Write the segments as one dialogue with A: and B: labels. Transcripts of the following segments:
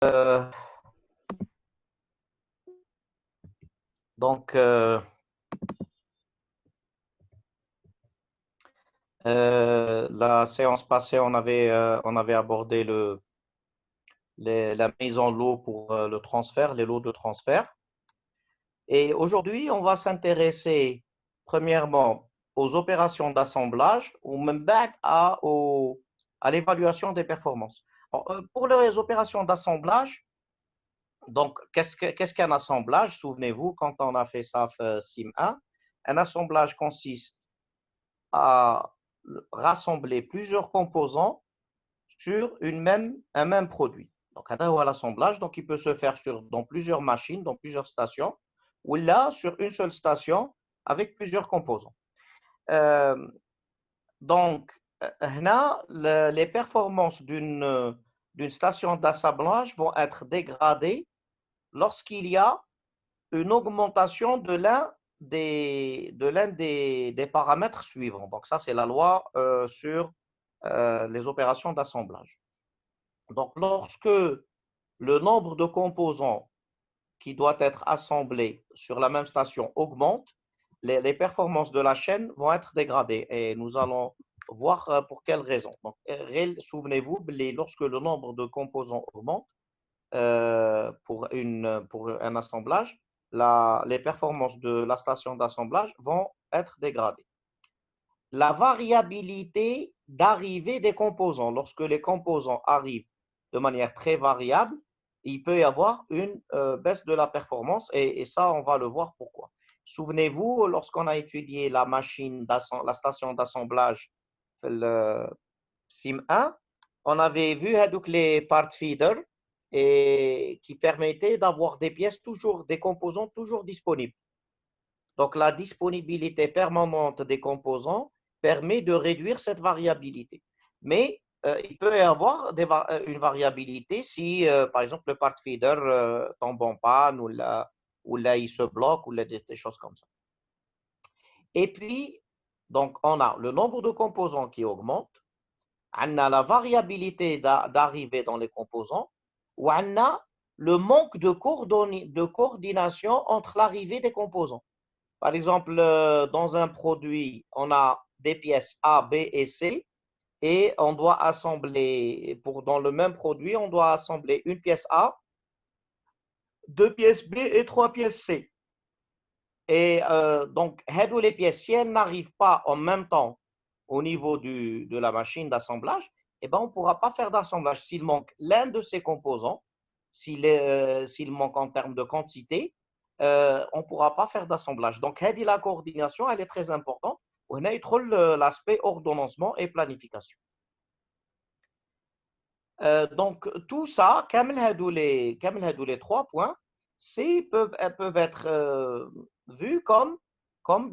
A: Euh, donc, la séance passée, on avait abordé la mise en lot pour le transfert, les lots de transfert. Et aujourd'hui, on va s'intéresser premièrement aux opérations d'assemblage ou même à l'évaluation des performances. Alors, pour les opérations d'assemblage, donc, qu'est-ce qu'un assemblage? Souvenez-vous, quand on a fait ça, SIM 1, un assemblage consiste à rassembler plusieurs composants sur un même produit. Donc, un assemblage, donc il peut se faire dans plusieurs machines, dans plusieurs stations, ou là, sur une seule station avec plusieurs composants. Euh, donc, là, les performances d'une station d'assemblage vont être dégradées lorsqu'il y a une augmentation de des paramètres suivants. Donc, ça, c'est la loi sur les opérations d'assemblage. Donc, lorsque le nombre de composants qui doit être assemblés sur la même station augmente, les performances de la chaîne vont être dégradées et nous allons voir pour quelles raisons. Donc, souvenez-vous, lorsque le nombre de composants augmente pour un assemblage, les performances de la station d'assemblage vont être dégradées. La variabilité d'arrivée des composants. Lorsque les composants arrivent de manière très variable, il peut y avoir une baisse de la performance et ça, on va le voir pourquoi. Souvenez-vous, lorsqu'on a étudié la station d'assemblage, le SIM 1, on avait vu donc, les part feeders et qui permettaient d'avoir des pièces toujours, des composants toujours disponibles. Donc, la disponibilité permanente des composants permet de réduire cette variabilité. Mais il peut y avoir une variabilité si, par exemple, le part feeder tombe en panne ou là, il se bloque ou là, des choses comme ça. Et puis, donc, on a le nombre de composants qui augmente, on a la variabilité d'arrivée dans les composants, ou on a le manque de coordination entre l'arrivée des composants. Par exemple, dans un produit, on a des pièces A, B et C et on doit assembler, dans le même produit, on doit assembler une pièce A, deux pièces B et trois pièces C. Et donc, les pièces, si elles n'arrivent pas en même temps au niveau de la machine d'assemblage, eh ben, on ne pourra pas faire d'assemblage. S'il manque l'un de ces composants, s'il manque en termes de quantité, on ne pourra pas faire d'assemblage. Donc, la coordination, elle est très importante. On a l'aspect ordonnancement et planification. Donc, tout ça, comme les 3 points, peuvent être vus comme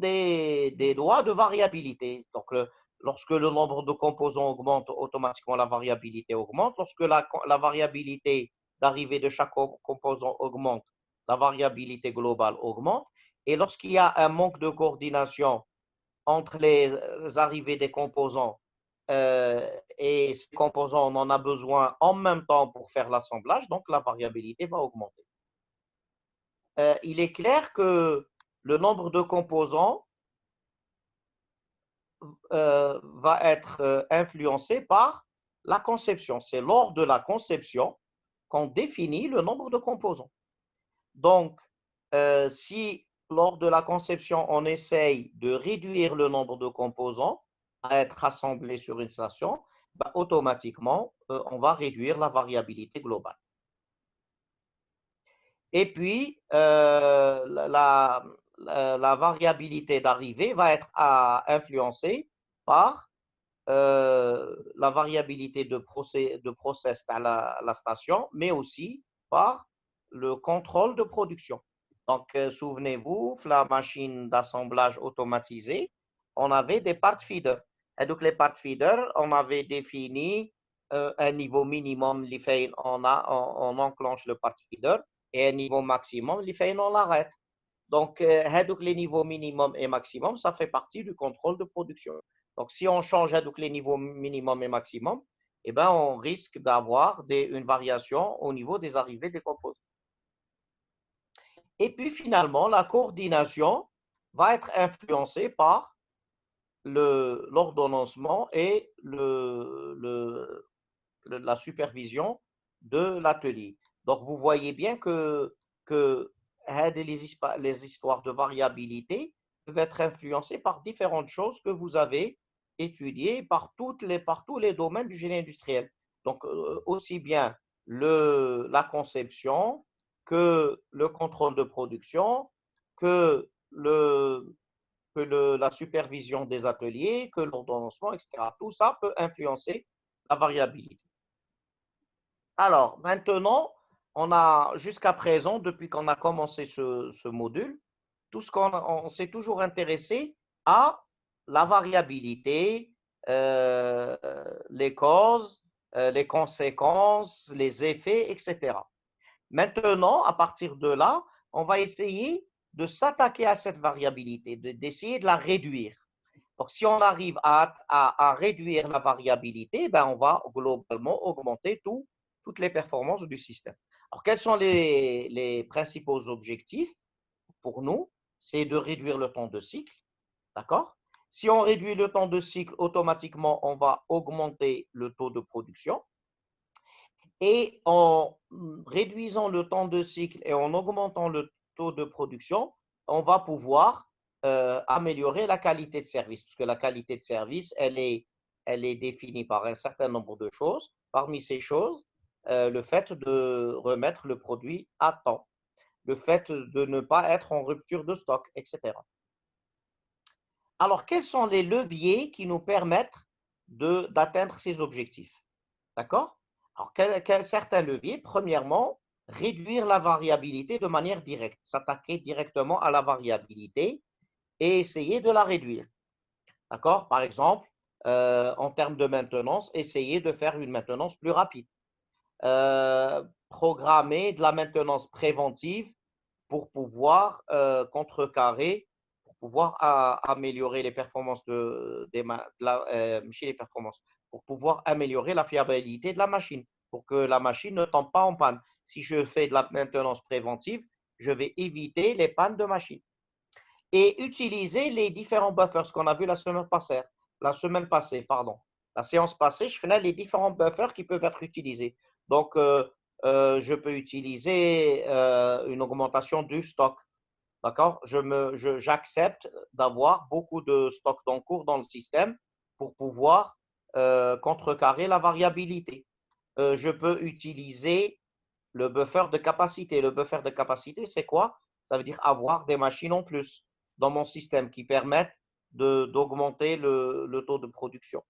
A: des lois de variabilité. Donc, lorsque le nombre de composants augmente, automatiquement la variabilité augmente. Lorsque la variabilité d'arrivée de chaque composant augmente, la variabilité globale augmente. Et lorsqu'il y a un manque de coordination entre les arrivées des composants et ces composants, on en a besoin en même temps pour faire l'assemblage, donc la variabilité va augmenter. Il est clair que le nombre de composants va être influencé par la conception. C'est lors de la conception qu'on définit le nombre de composants. Donc, si lors de la conception, on essaye de réduire le nombre de composants à être assemblés sur une station, ben, automatiquement, on va réduire la variabilité globale. Et puis, la variabilité d'arrivée va être influencée par la variabilité de process à la station, mais aussi par le contrôle de production. Donc, souvenez-vous, la machine d'assemblage automatisée, on avait des part feeders. Et donc, les part feeders, on avait défini un niveau minimum, on enclenche le part feeder, et un niveau maximum, on l'arrête. Donc, les niveaux minimum et maximum, ça fait partie du contrôle de production. Donc, si on change les niveaux minimum et maximum, eh ben, on risque d'avoir une variation au niveau des arrivées des composants. Et puis finalement, la coordination va être influencée par l'ordonnancement et la supervision de l'atelier. Donc, vous voyez bien que les histoires de variabilité peuvent être influencées par différentes choses que vous avez étudiées par tous les domaines du génie industriel. Donc, aussi bien la conception que le contrôle de production, que la supervision des ateliers, que l'ordonnancement, etc. Tout ça peut influencer la variabilité. Alors, maintenant, on a jusqu'à présent, depuis qu'on a commencé ce module, tout ce on s'est toujours intéressé à la variabilité, les causes, les conséquences, les effets, etc. Maintenant, à partir de là, on va essayer de s'attaquer à cette variabilité, d'essayer de la réduire. Donc, si on arrive à réduire la variabilité, ben, on va globalement augmenter toutes les performances du système. Alors, quels sont les principaux objectifs pour nous? C'est de réduire le temps de cycle, d'accord? Si on réduit le temps de cycle, automatiquement, on va augmenter le taux de production. Et en réduisant le temps de cycle et en augmentant le taux de production, on va pouvoir améliorer la qualité de service. Parce que la qualité de service, elle est définie par un certain nombre de choses. Parmi ces choses, le fait de remettre le produit à temps, le fait de ne pas être en rupture de stock, etc. Alors, quels sont les leviers qui nous permettent d'atteindre ces objectifs? D'accord? Alors, certains leviers? Premièrement, réduire la variabilité de manière directe, s'attaquer directement à la variabilité et essayer de la réduire. D'accord? Par exemple, en termes de maintenance, essayer de faire une maintenance plus rapide. Programmer de la maintenance préventive pour pouvoir contrecarrer, pour pouvoir améliorer les performances les performances, pour pouvoir améliorer la fiabilité de la machine, pour que la machine ne tombe pas en panne. Si je fais de la maintenance préventive, je vais éviter les pannes de machine. Et utiliser les différents buffers, ce qu'on a vu la semaine passée, pardon. La séance passée, je faisais les différents buffers qui peuvent être utilisés. Donc, je peux utiliser une augmentation du stock. D'accord? J'accepte d'avoir beaucoup de stock d'encours dans le système pour pouvoir contrecarrer la variabilité. Je peux utiliser le buffer de capacité. Le buffer de capacité, c'est quoi? Ça veut dire avoir des machines en plus dans mon système qui permettent d'augmenter le taux de production.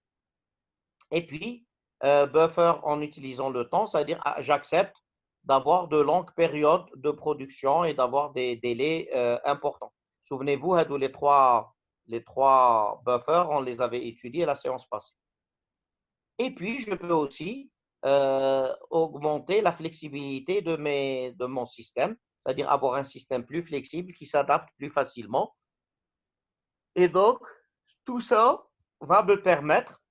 A: Et puis, buffer en utilisant le temps, c'est-à-dire j'accepte d'avoir de longues périodes de production et d'avoir des délais importants. Souvenez-vous, les trois buffers, on les avait étudiés la séance passée. Et puis, je peux aussi augmenter la flexibilité de mon système, c'est-à-dire avoir un système plus flexible qui s'adapte plus facilement. Et donc, tout ça va me permettre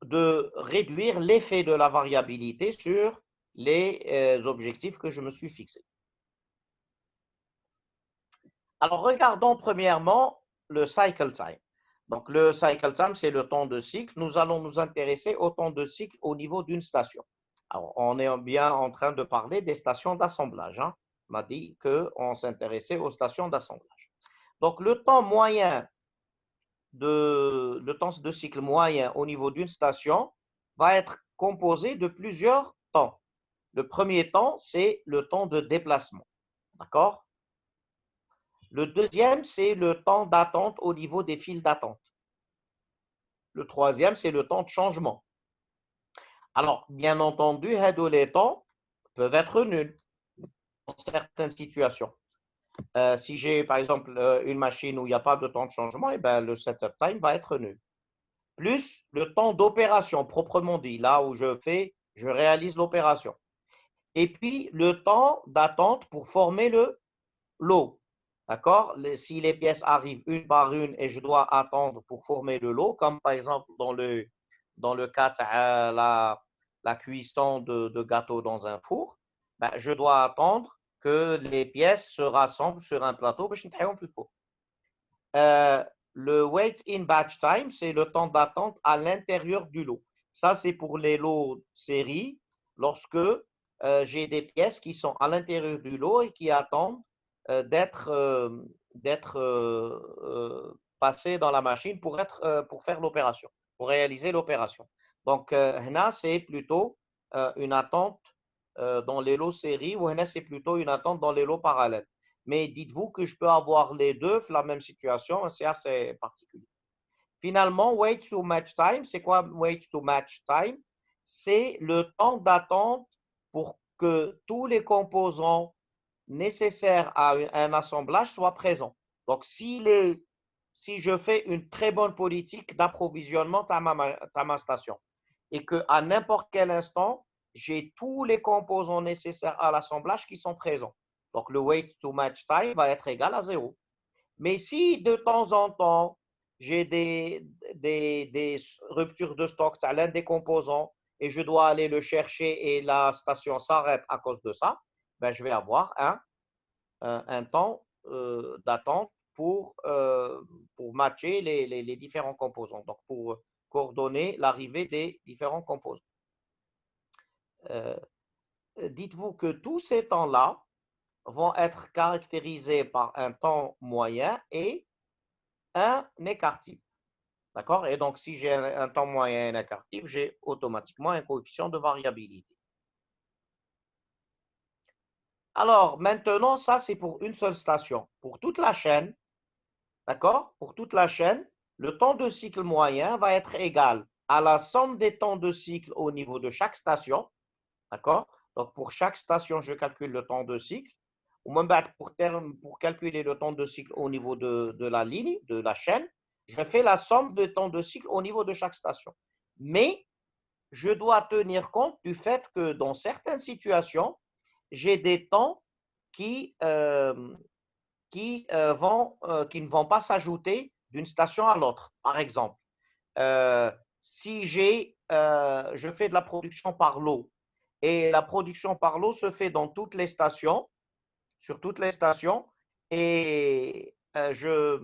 A: de réduire l'effet de la variabilité sur les objectifs que je me suis fixés. Alors, regardons premièrement le cycle time. Donc, le cycle time, c'est le temps de cycle. Nous allons nous intéresser au temps de cycle au niveau d'une station. Alors, on est bien en train de parler des stations d'assemblage. Hein. On a dit qu'on s'intéressait aux stations d'assemblage. Donc, le temps de cycle moyen au niveau d'une station va être composé de plusieurs temps. Le premier temps, c'est le temps de déplacement. D'accord? Le deuxième, c'est le temps d'attente au niveau des files d'attente. Le troisième, c'est le temps de changement. Alors, bien entendu, les temps peuvent être nuls dans certaines situations. Si j'ai, par exemple, une machine où il n'y a pas de temps de changement, eh ben, le setup time va être nul. Plus le temps d'opération, proprement dit, là où je réalise l'opération. Et puis, le temps d'attente pour former le lot. D'accord? Si les pièces arrivent une par une et je dois attendre pour former le lot, comme par exemple dans le cas la cuisson de gâteau dans un four, ben, je dois attendre que les pièces se rassemblent sur un plateau باش نطيحهم في الفور. Le wait in batch time, c'est le temps d'attente à l'intérieur du lot. Ça, c'est pour les lots série, lorsque j'ai des pièces qui sont à l'intérieur du lot et qui attendent d'être passées dans la machine pour faire l'opération, pour réaliser l'opération. Donc, là, c'est plutôt une attente dans les lots série, ou là, c'est plutôt une attente dans les lots parallèles. Mais dites-vous que je peux avoir les deux, la même situation, c'est assez particulier. Finalement, wait to match time, c'est quoi wait to match time? C'est le temps d'attente pour que tous les composants nécessaires à un assemblage soient présents. Donc, si je fais une très bonne politique d'approvisionnement à ma station et qu'à n'importe quel instant, j'ai tous les composants nécessaires à l'assemblage qui sont présents. Donc, le wait to match time va être égal à 0. Mais si de temps en temps, j'ai des ruptures de stock à l'un des composants et je dois aller le chercher et la station s'arrête à cause de ça, ben, je vais avoir un temps d'attente pour matcher les différents composants, donc pour coordonner l'arrivée des différents composants. Dites-vous que tous ces temps-là vont être caractérisés par un temps moyen et un écart type. D'accord? Et donc, si j'ai un temps moyen et un écart type, j'ai automatiquement un coefficient de variabilité. Alors, maintenant, ça, c'est pour une seule station. Pour toute la chaîne, d'accord? Pour toute la chaîne, le temps de cycle moyen va être égal à la somme des temps de cycle au niveau de chaque station. D'accord? Donc, pour chaque station, je calcule le temps de cycle. Ou même pour calculer le temps de cycle au niveau de la ligne, de la chaîne, je fais la somme de temps de cycle au niveau de chaque station. Mais je dois tenir compte du fait que dans certaines situations, j'ai des temps qui ne vont pas s'ajouter d'une station à l'autre. Par exemple, si je fais de la production par lot et la production par lot se fait dans toutes les stations, sur toutes les stations, et je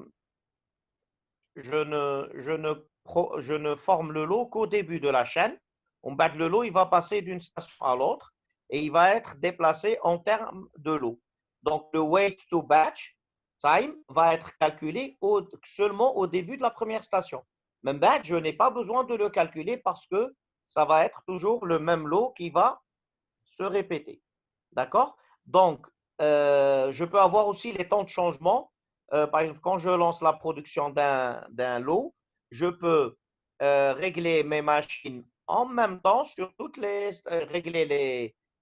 A: ne forme le lot qu'au début de la chaîne. Le lot, il va passer d'une station à l'autre et il va être déplacé en termes de lot. Donc, le wait to batch time va être calculé seulement au début de la première station. Même batch, je n'ai pas besoin de le calculer parce que ça va être toujours le même lot qui va se répéter. D'accord? Donc, je peux avoir aussi les temps de changement. Par exemple, quand je lance la production d'un lot, je peux régler mes machines en même temps sur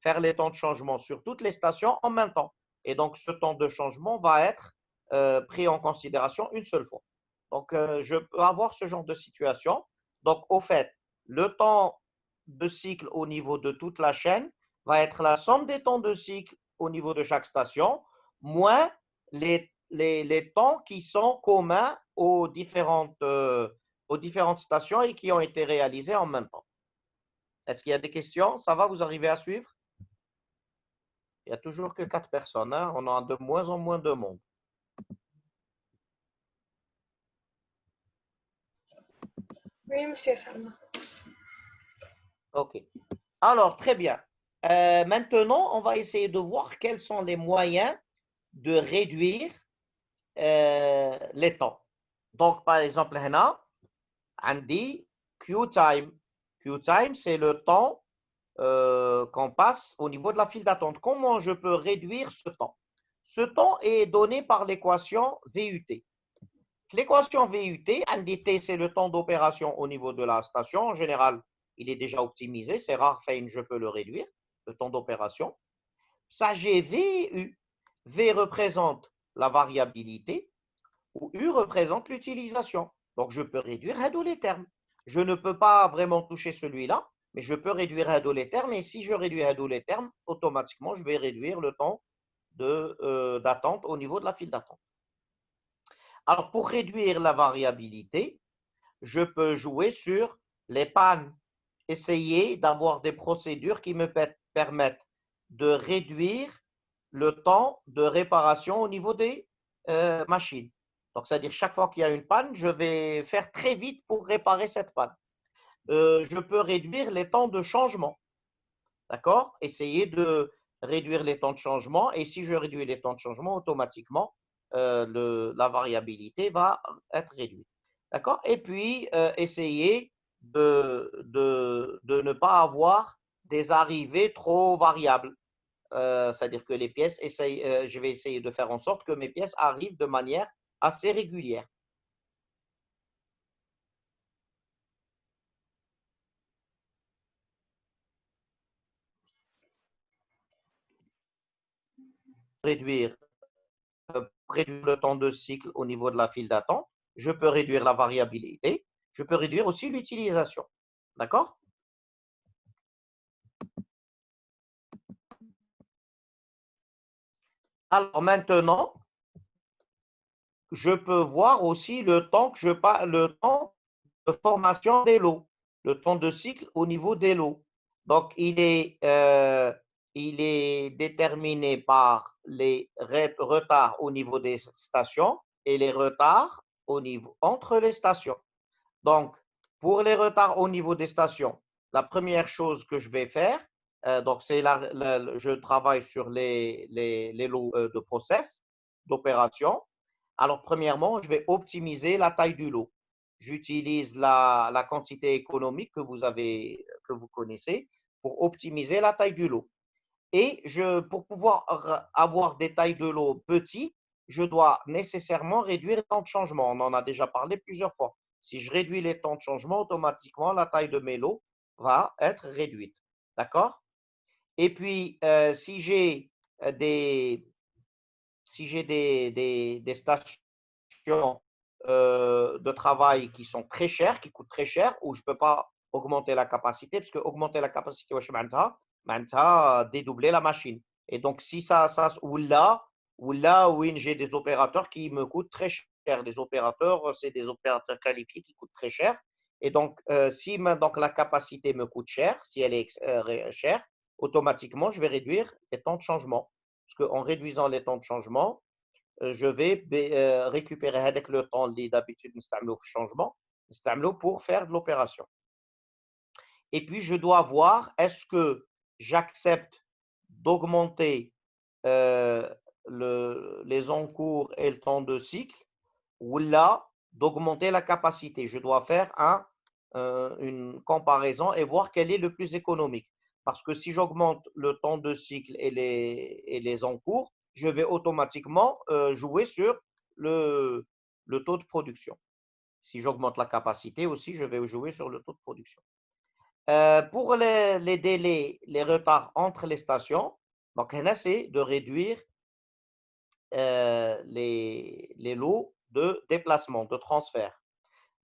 A: faire les temps de changement sur toutes les stations en même temps. Et donc, ce temps de changement va être pris en considération une seule fois. Donc, je peux avoir ce genre de situation. Donc, au fait, le temps de cycle au niveau de toute la chaîne va être la somme des temps de cycle au niveau de chaque station, moins les temps qui sont communs aux différentes stations et qui ont été réalisés en même temps. Est-ce qu'il y a des questions? Ça va, vous arrivez à suivre? Il n'y a toujours que 4 personnes, hein? On a de moins en moins de monde.
B: Oui, monsieur Fermat.
A: OK. Alors, très bien. Maintenant, on va essayer de voir quels sont les moyens de réduire les temps. Donc, par exemple, هنا عندي Q time. Q time, c'est le temps qu'on passe au niveau de la file d'attente. Comment je peux réduire ce temps? Ce temps est donné par l'équation VUT. L'équation VUT, عندي T, c'est le temps d'opération au niveau de la station. En général, il est déjà optimisé. C'est rare, je peux le réduire, le temps d'opération. Ça, j'ai VU. V représente la variabilité où U représente l'utilisation. Donc, je peux réduire à tous les termes. Je ne peux pas vraiment toucher celui-là, mais je peux réduire à tous les termes. Et si je réduis à tous les termes, automatiquement, je vais réduire le temps d'attente au niveau de la file d'attente. Alors, pour réduire la variabilité, je peux jouer sur les pannes. essayer d'avoir des procédures qui me permettent de réduire le temps de réparation au niveau des machines. Donc, c'est-à-dire chaque fois qu'il y a une panne, je vais faire très vite pour réparer cette panne. Je peux réduire les temps de changement. D'accord? Essayer de réduire les temps de changement. Et si je réduis les temps de changement, automatiquement, la variabilité va être réduite. D'accord? Et puis, essayer de ne pas avoir des arrivées trop variables. C'est-à-dire que les pièces, je vais essayer de faire en sorte que mes pièces arrivent de manière assez régulière. Réduire, réduire le temps de cycle au niveau de la file d'attente, je peux réduire la variabilité, je peux réduire aussi l'utilisation. D'accord? Alors maintenant, je peux voir aussi le temps que le temps de formation des lots, le temps de cycle au niveau des lots. Donc, il est déterminé par les retards au niveau des stations et les retards au niveau, entre les stations. Donc, pour les retards au niveau des stations, la première chose que je vais faire, donc c'est je travaille sur les lots de process, d'opération. Alors, premièrement, je vais optimiser la taille du lot. J'utilise la quantité économique que vous connaissez pour optimiser la taille du lot. Et pour pouvoir avoir des tailles de lot petites, je dois nécessairement réduire le temps de changement. On en a déjà parlé plusieurs fois. Si je réduis les temps de changement, automatiquement, la taille de mes lots va être réduite. D'accord? Et puis, des, si j'ai des stations de travail qui sont très chères, qui coûtent très cher, où je ne peux pas augmenter la capacité, parce que augmenter la capacité, dédoubler la machine. Et donc, si ou là, oui, j'ai des opérateurs qui me coûtent très cher. Les opérateurs, c'est des opérateurs qualifiés qui coûtent très cher. Et donc, si donc, la capacité me coûte cher, si elle est chère, automatiquement, je vais réduire les temps de changement. Parce qu'en réduisant les temps de changement, je vais récupérer avec le temps اللي d'habitude نستعملوه في changement, نستعملوه pour faire de l'opération. Et puis, je dois voir, est-ce que j'accepte d'augmenter euh, les encours et le temps de cycle ou là, d'augmenter la capacité. Je dois faire une comparaison et voir quel est le plus économique. Parce que si j'augmente le temps de cycle et les encours, je vais automatiquement jouer sur le taux de production. Si j'augmente la capacité aussi, je vais jouer sur le taux de production. Pour les délais, les retards entre les stations, donc on essaie de réduire les lots de déplacement, de transfert.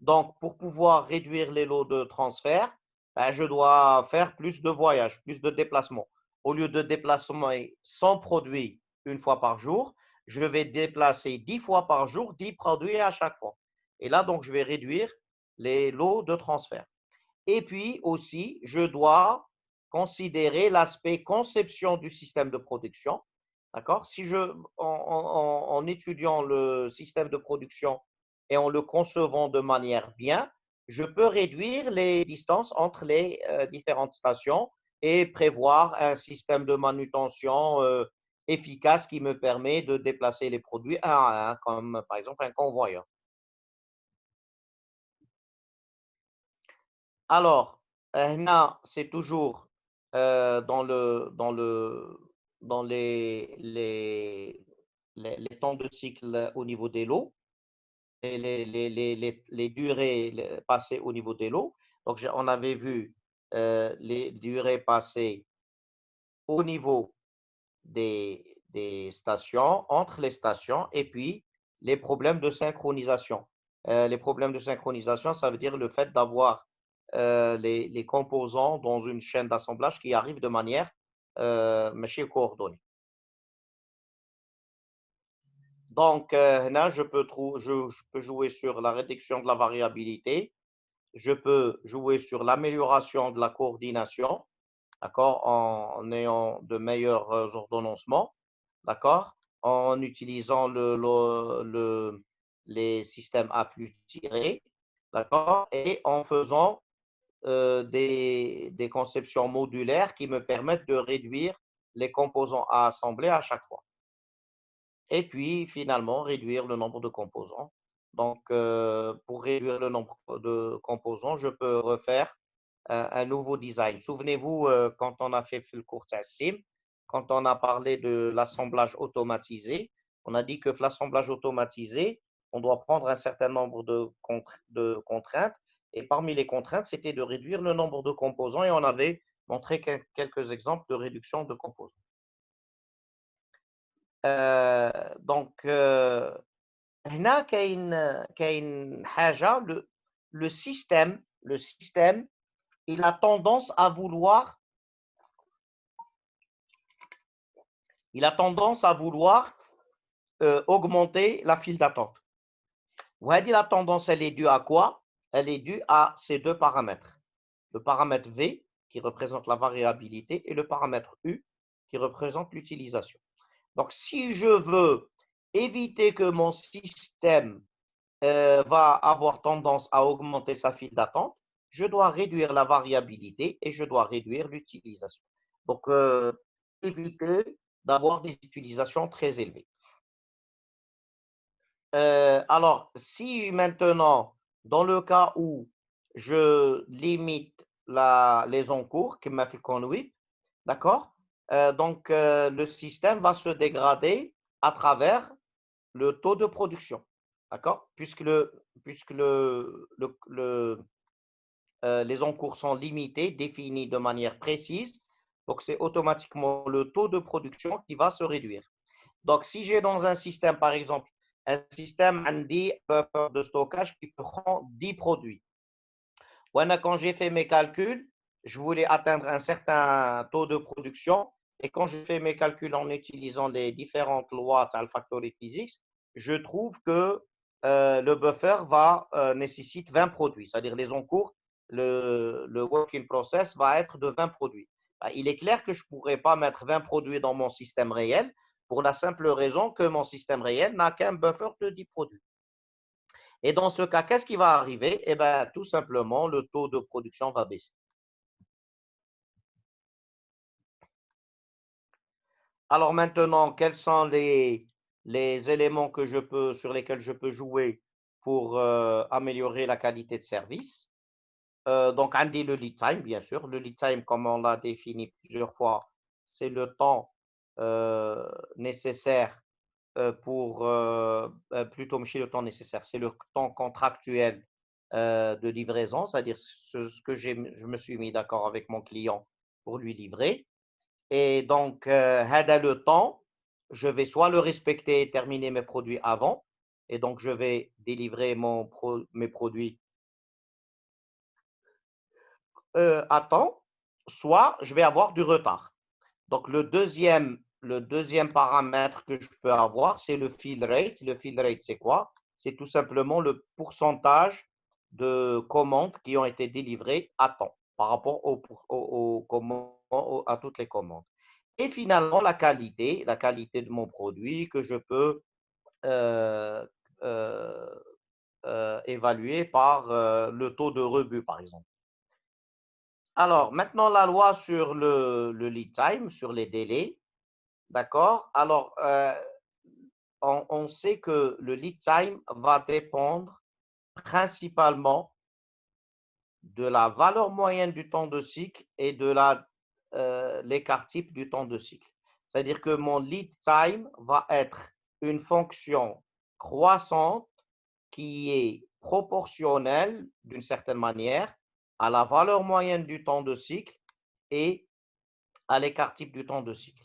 A: Donc, pour pouvoir réduire les lots de transfert, ben, je dois faire plus de voyages, plus de déplacements. Au lieu de déplacer 100 produits une fois par jour, je vais déplacer 10 fois par jour, 10 produits à chaque fois. Et là, donc, je vais réduire les lots de transfert. Et puis aussi, je dois considérer l'aspect conception du système de production. D'accord? Si en étudiant le système de production et en le concevant de manière bien, je peux réduire les distances entre les différentes stations et prévoir un système de manutention efficace qui me permet de déplacer les produits un à un, comme par exemple un convoyeur. Alors, هنا, c'est toujours dans les temps de cycle au niveau des lots et les durées passées au niveau des lots. Donc, on avait vu les durées passées au niveau des stations, entre les stations, et puis les problèmes de synchronisation. Les problèmes de synchronisation, ça veut dire le fait d'avoir les composants dans une chaîne d'assemblage qui arrivent de manière coordonnée. Donc, là, je peux jouer sur la réduction de la variabilité, je peux jouer sur l'amélioration de la coordination, d'accord, en ayant de meilleurs ordonnancements, d'accord, en utilisant les systèmes à flux tiré, d'accord, et en faisant des conceptions modulaires qui me permettent de réduire les composants à assembler à chaque fois. Et puis, finalement, réduire le nombre de composants. Donc, pour réduire le nombre de composants, je peux refaire un nouveau design. Souvenez-vous, quand on a fait le cours Tassim, quand on a parlé de l'assemblage automatisé, on a dit que l'assemblage automatisé, on doit prendre un certain nombre de contraintes. Et parmi les contraintes, c'était de réduire le nombre de composants et on avait montré quelques exemples de réduction de composants. Donc, هنا كاين حاجة le système il a tendance à vouloir augmenter la file d'attente. وهذه la tendance elle est due à quoi? Elle est due à ces deux paramètres. Le paramètre V qui représente la variabilité et le paramètre U qui représente l'utilisation. Donc, si je veux éviter que mon système va avoir tendance à augmenter sa file d'attente, je dois réduire la variabilité et je dois réduire l'utilisation. Donc, éviter d'avoir des utilisations très élevées. Alors, si maintenant, dans le cas où je limite les encours, qui m'a fait conduire, d'accord? Donc, le système va se dégrader à travers le taux de production, d'accord? Puisque les encours sont limités, définis de manière précise, donc c'est automatiquement le taux de production qui va se réduire. Donc, si j'ai dans un système, par exemple, un système Andy buffer de stockage qui prend 10 produits. Quand j'ai fait mes calculs, je voulais atteindre un certain taux de production. Et quand je fais mes calculs en utilisant les différentes lois de Factory Physics, je trouve que le buffer nécessite 20 produits, c'est-à-dire les encours, le work in process va être de 20 produits. Il est clair que je ne pourrais pas mettre 20 produits dans mon système réel pour la simple raison que mon système réel n'a qu'un buffer de 10 produits. Et dans ce cas, qu'est-ce qui va arriver? Eh bien, tout simplement, le taux de production va baisser. Alors maintenant, quels sont les éléments sur lesquels je peux jouer pour améliorer la qualité de service? Donc, on dit le lead time, bien sûr. Le lead time, comme on l'a défini plusieurs fois, c'est le temps nécessaire plutôt, monsieur, le temps nécessaire, c'est le temps contractuel de livraison, c'est-à-dire ce que je me suis mis d'accord avec mon client pour lui livrer. Et donc, le temps, je vais soit le respecter et terminer mes produits avant, et donc je vais délivrer mes produits à temps, soit je vais avoir du retard. Donc, le deuxième paramètre que je peux avoir, c'est le fill rate. Le fill rate, c'est quoi? C'est tout simplement le pourcentage de commandes qui ont été délivrées à temps par rapport à toutes les commandes. Et finalement, la qualité de mon produit que je peux euh, euh, évaluer par le taux de rebut, par exemple. Alors, maintenant, la loi sur le lead time, sur les délais. D'accord? Alors, on sait que le lead time va dépendre principalement de la valeur moyenne du temps de cycle et de l'écart type du temps de cycle. C'est-à-dire que mon lead time va être une fonction croissante qui est proportionnelle d'une certaine manière à la valeur moyenne du temps de cycle et à l'écart type du temps de cycle.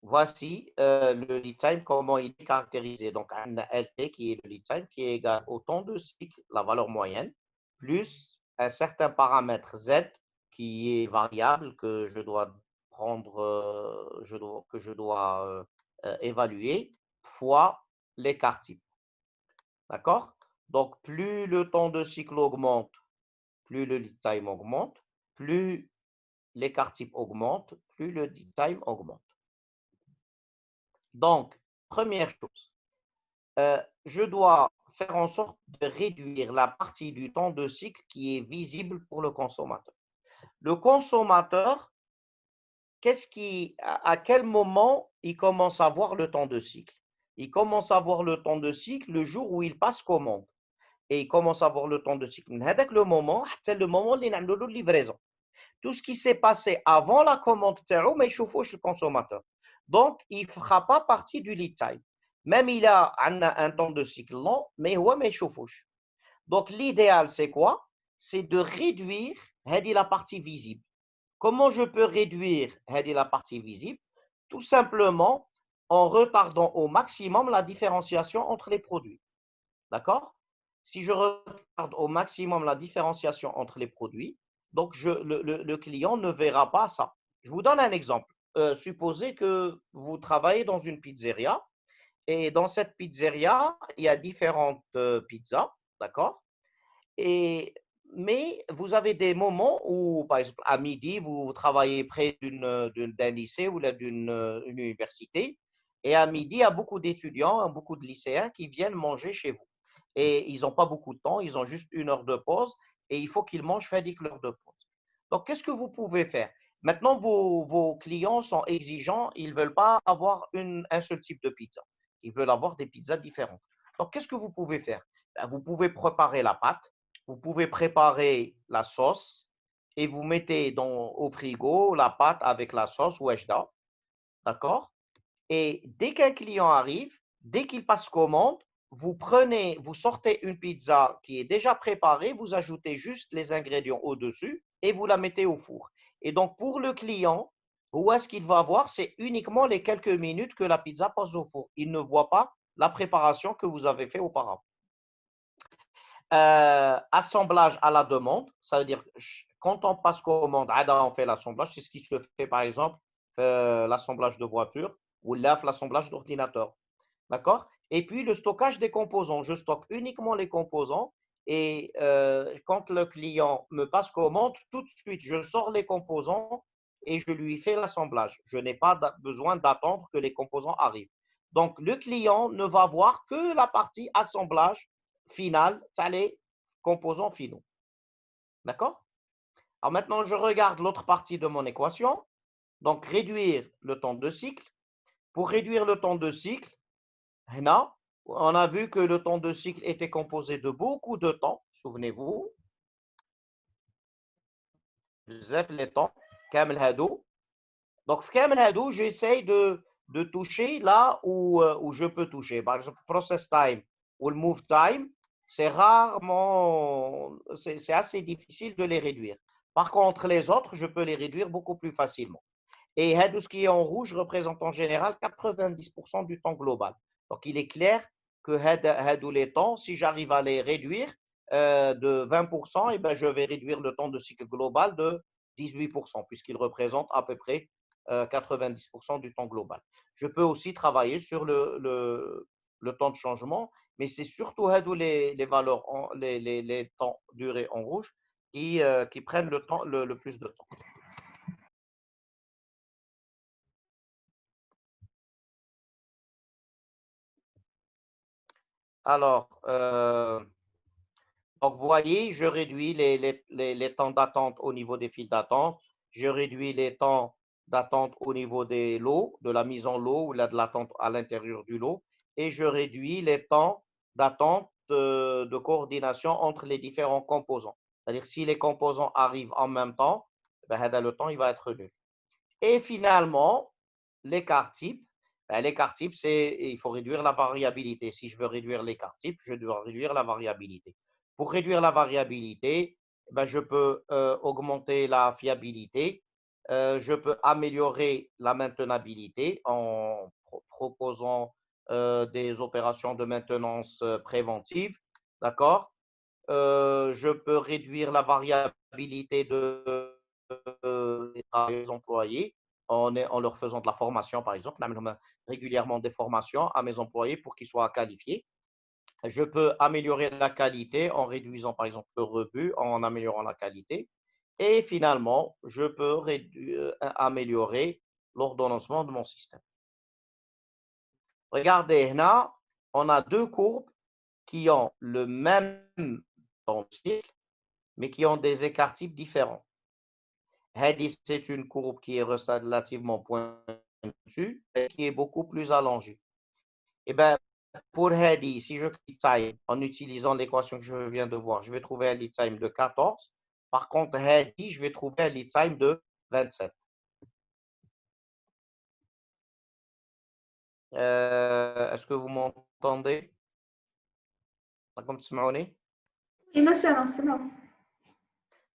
A: Voici le lead time, comment il est caractérisé. Donc, un LT qui est le lead time, qui est égal au temps de cycle, la valeur moyenne, plus un certain paramètre Z qui est variable que je dois prendre, que je dois évaluer, fois l'écart type. D'accord? Donc, plus le temps de cycle augmente, plus le lead time augmente, plus l'écart type augmente, plus le lead time augmente. Donc, première chose, je dois faire en sorte de réduire la partie du temps de cycle qui est visible pour le consommateur. Le consommateur, à quel moment il commence à voir le temps de cycle? Il commence à voir le temps de cycle le jour où il passe commande. Et il commence à voir le temps de cycle. C'est le moment où il a la livraison. Tout ce qui s'est passé avant la commande, mais il le consommateur. Donc, il ne fera pas partie du lead time. Même il a un temps de cycle long, mais il chauffe. Donc, l'idéal, c'est quoi? C'est de réduire la partie visible. Comment je peux réduire la partie visible? Tout simplement en retardant au maximum la différenciation entre les produits. D'accord? Si je retarde au maximum la différenciation entre les produits, donc le client ne verra pas ça. Je vous donne un exemple. Supposez que vous travaillez dans une pizzeria et dans cette pizzeria, il y a différentes pizzas, d'accord? Et, mais vous avez des moments où, par exemple, à midi, vous travaillez près d'un lycée ou d'une université. Et à midi, il y a beaucoup d'étudiants, beaucoup de lycéens qui viennent manger chez vous. Et ils n'ont pas beaucoup de temps, ils ont juste 1 heure de pause et il faut qu'ils mangent 20 l'heure de pause. Donc, qu'est-ce que vous pouvez faire? Maintenant, vos clients sont exigeants, ils ne veulent pas avoir un seul type de pizza. Ils veulent avoir des pizzas différentes. Donc, qu'est-ce que vous pouvez faire? Ben, vous pouvez préparer la pâte, vous pouvez préparer la sauce et vous mettez au frigo la pâte avec la sauce Wejda, d'accord? Et dès qu'un client arrive, dès qu'il passe commande, vous sortez une pizza qui est déjà préparée, vous ajoutez juste les ingrédients au-dessus et vous la mettez au four. Et donc, pour le client, où est-ce qu'il va voir? C'est uniquement les quelques minutes que la pizza passe au four. Il ne voit pas la préparation que vous avez fait auparavant. Assemblage à la demande, ça veut dire quand on passe commande, on fait l'assemblage. C'est ce qui se fait par exemple, l'assemblage de voiture ou l'assemblage d'ordinateur. D'accord? Et puis le stockage des composants. Je stocke uniquement les composants et quand le client me passe commande, tout de suite, je sors les composants et je lui fais l'assemblage. Je n'ai pas besoin d'attendre que les composants arrivent. Donc, le client ne va voir que la partie assemblage finale, ça les composants finaux. D'accord? Alors maintenant, je regarde l'autre partie de mon équation. Donc, réduire le temps de cycle. Pour réduire le temps de cycle, on a vu que le temps de cycle était composé de beaucoup de temps. Souvenez-vous, les temps, كامل هادو. Donc, كامل هادو, j'essaye de toucher là où je peux toucher. Par exemple, process time ou le move time, c'est assez difficile de les réduire. Par contre, les autres, je peux les réduire beaucoup plus facilement. Et ce qui est en rouge représente en général 90% du temps global. Donc, il est clair que les temps, si j'arrive à les réduire de 20%, eh ben, je vais réduire le temps de cycle global de 18%, puisqu'il représente à peu près 90% du temps global. Je peux aussi travailler sur le temps de changement, mais c'est surtout les valeurs, les temps durés en rouge qui prennent le plus de temps. Alors, donc, vous voyez, je réduis les temps d'attente au niveau des files d'attente. Je réduis les temps d'attente au niveau des lots, de la mise en lot ou de l'attente à l'intérieur du lot. Et je réduis les temps d'attente de coordination entre les différents composants. C'est-à-dire, si les composants arrivent en même temps, ben, le temps il va être nul. Et finalement, l'écart type. Ben, l'écart type, il faut réduire la variabilité. Si je veux réduire l'écart type, je dois réduire la variabilité. Pour réduire la variabilité, ben, je peux augmenter la fiabilité. Je peux améliorer la maintenabilité en proposant des opérations de maintenance préventive. D'accord? Je peux réduire la variabilité des employés en leur faisant de la formation, par exemple, régulièrement des formations à mes employés pour qu'ils soient qualifiés. Je peux améliorer la qualité en réduisant par exemple le rebut, en améliorant la qualité. Et finalement, je peux améliorer l'ordonnancement de mon système. Regardez, là, on a deux courbes qui ont le même temps de cycle, mais qui ont des écarts types différents. C'est une courbe qui est relativement pointue et qui est beaucoup plus allongée. Et bien, pour Hadi, si je clique time en utilisant l'équation que je viens de voir, je vais trouver un lead time de 14. Par contre, Hadi, je vais trouver un lead time de 27. Est-ce que vous m'entendez?
B: Oui, monsieur, non, c'est bon.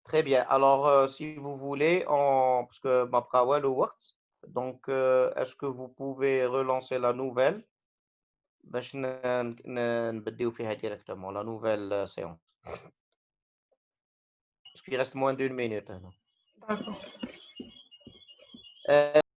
A: Très bien. Alors, si vous voulez, parce que ma prawel ou donc, est-ce que vous pouvez relancer la nouvelle? باش نبديو فيها directement la nouvelle séance. Parce qu'il reste moins d'une minute.
B: D'accord.